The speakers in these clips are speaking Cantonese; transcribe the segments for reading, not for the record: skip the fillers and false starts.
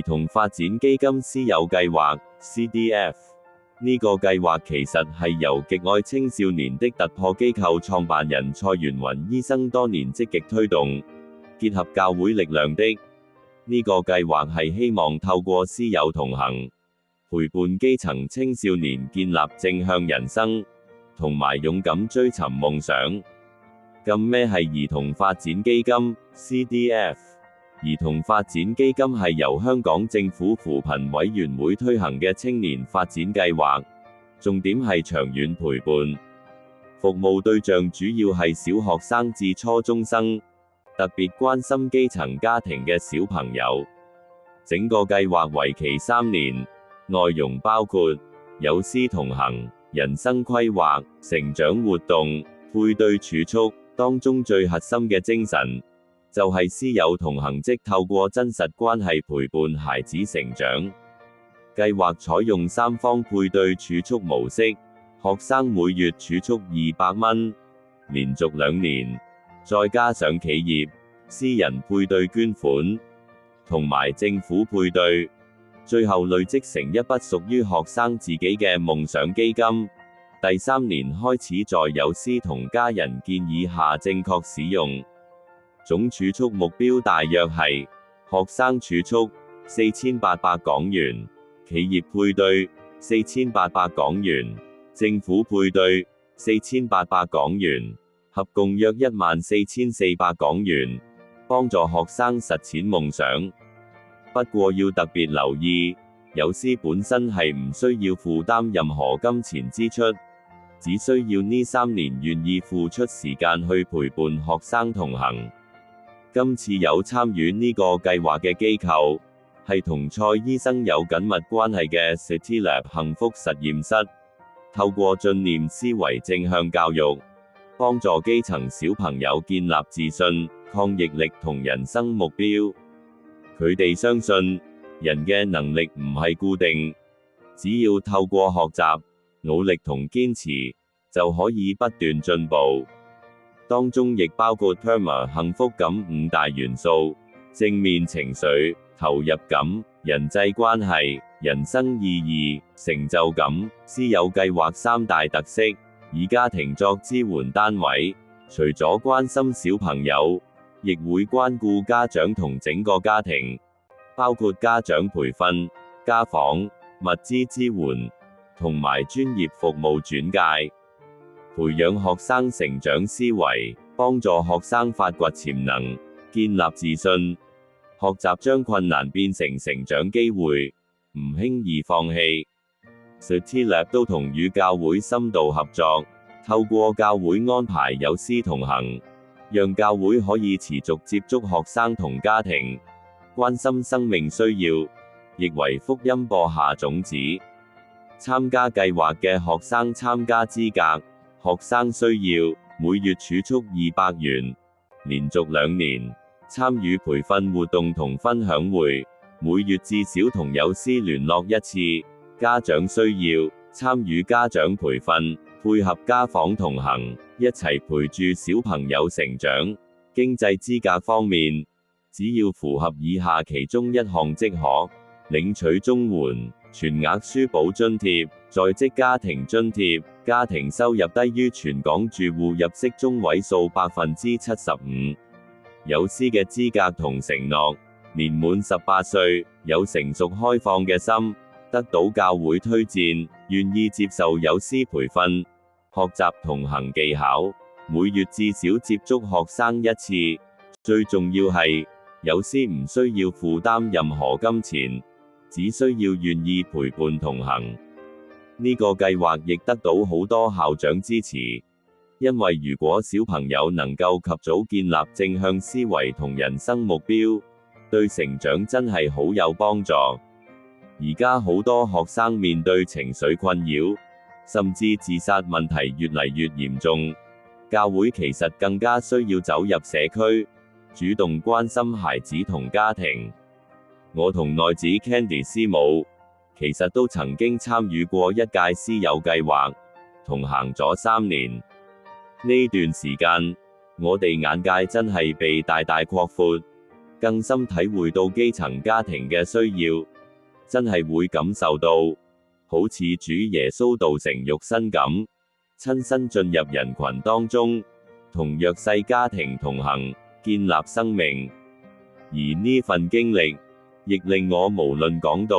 童發展基金師友計劃 CDF。呢個計劃其實係由極愛青少年的突破機構創辦人蔡元雲醫生多年積極推動，結合教會力量的。呢個計劃係希望透過師友同行，陪伴基層青少年建立正向人生，同埋勇敢追尋夢想。咁咩係兒童發展基金 CDF？ 兒童發展基金係由香港政府扶貧委員會推行嘅青年發展計劃，重點係長遠陪伴，服務對象主要係小學生至初中生，特別關心基層家庭嘅小朋友。整個計劃為期3年，內容包括有師同行、人生規劃、成長活動、配對儲蓄，當中最核心嘅精神就係師友同行，即透過真實關係陪伴孩子成長。計劃採用3方配對儲蓄模式，學生每月儲蓄200蚊，連續2年，再加上企業、私人配對捐款，同埋政府配對，最後累積成一筆屬於學生自己嘅夢想基金。第3年開始，在有師同家人建議下正確使用。總儲蓄目標大約係學生儲蓄4800港元，企業配對4800港元，政府配對4800港元，合共約14400港元，幫助學生實踐夢想。不過要特別留意，有師本身係唔需要負擔任何金錢支出，只需要呢3年願意付出時間去陪伴學生同行。今次有參與呢個計劃嘅機構，係同蔡醫生有緊密關係嘅 CityLab 幸福實驗室，透過進念思維正向教育，幫助基層小朋友建立自信、抗逆力同人生目標。佢哋相信，人嘅能力唔係固定，只要透過學習、努力同堅持，就可以不斷進步。當中亦包括 PERMA 幸福感5大元素：正面情緒、投入感、人際關係、人生意義、成就感。師友計劃3大特色，以家庭作支援單位，除咗關心小朋友，亦會關顧家長同整個家庭，包括家長培訓、家訪、物資支援，同埋專業服務轉介。培養學生成長思維，幫助學生發掘潛能，建立自信。學習將困難變成成長機會，唔輕易放棄。CityLab 都同與教會深度合作，透過教會安排有師同行，讓教會可以持續接觸學生同家庭，關心生命需要，亦為福音播下種子。參加計劃嘅學生參加資格。學生需要每月儲蓄200元，連續2年，參與培訓活動同分享會，每月至少同有師聯絡1次。家長需要參與家長培訓，配合家訪同行，一齊陪住小朋友成長。經濟資格方面，只要符合以下其中一項即可領取綜援、全額書簿津貼、在職家庭津貼。家庭收入低於全港住戶入息中位數75%。有師嘅資格同承諾，年滿18歲，有成熟開放嘅心，得到教會推薦，願意接受有師培訓，學習同行技巧，每月至少接觸學生1次。最重要係，有師唔需要負擔任何金錢，只需要願意陪伴同行。呢個計劃亦得到好多校長支持，因為如果小朋友能夠及早建立正向思維同人生目標，對成長真係好有幫助。而家好多學生面對情緒困擾，甚至自殺問題越嚟越嚴重，教會其實更加需要走入社區，主動關心孩子同家庭。我同內子 Candy 師母，其實都曾經參與過一屆師友計劃，同行咗3年。呢段時間，我哋眼界真係被大大擴闊，更深體會到基層家庭嘅需要，真係會感受到，好似主耶穌道成肉身咁，親身進入人群當中，同弱勢家庭同行，建立生命。而呢份經歷，亦令我無論講道、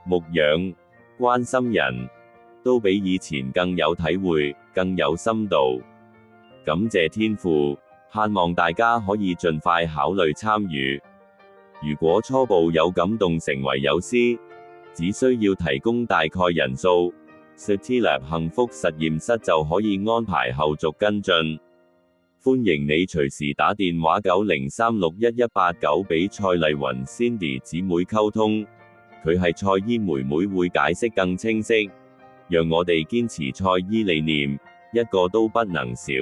牧養、關心人，都比以前更有體會，更有深度。感謝天父，盼望大家可以盡快考慮參與。如果初步有感動成為友師，只需要提供大概人數， CityLab 幸福實驗室就可以安排後續跟進。歡迎你隨時打電話90361189俾蔡麗雲 Cindy 姊妹溝通，佢係蔡姨妹妹會解釋更清晰。讓我哋堅持蔡姨理念，一個都不能少。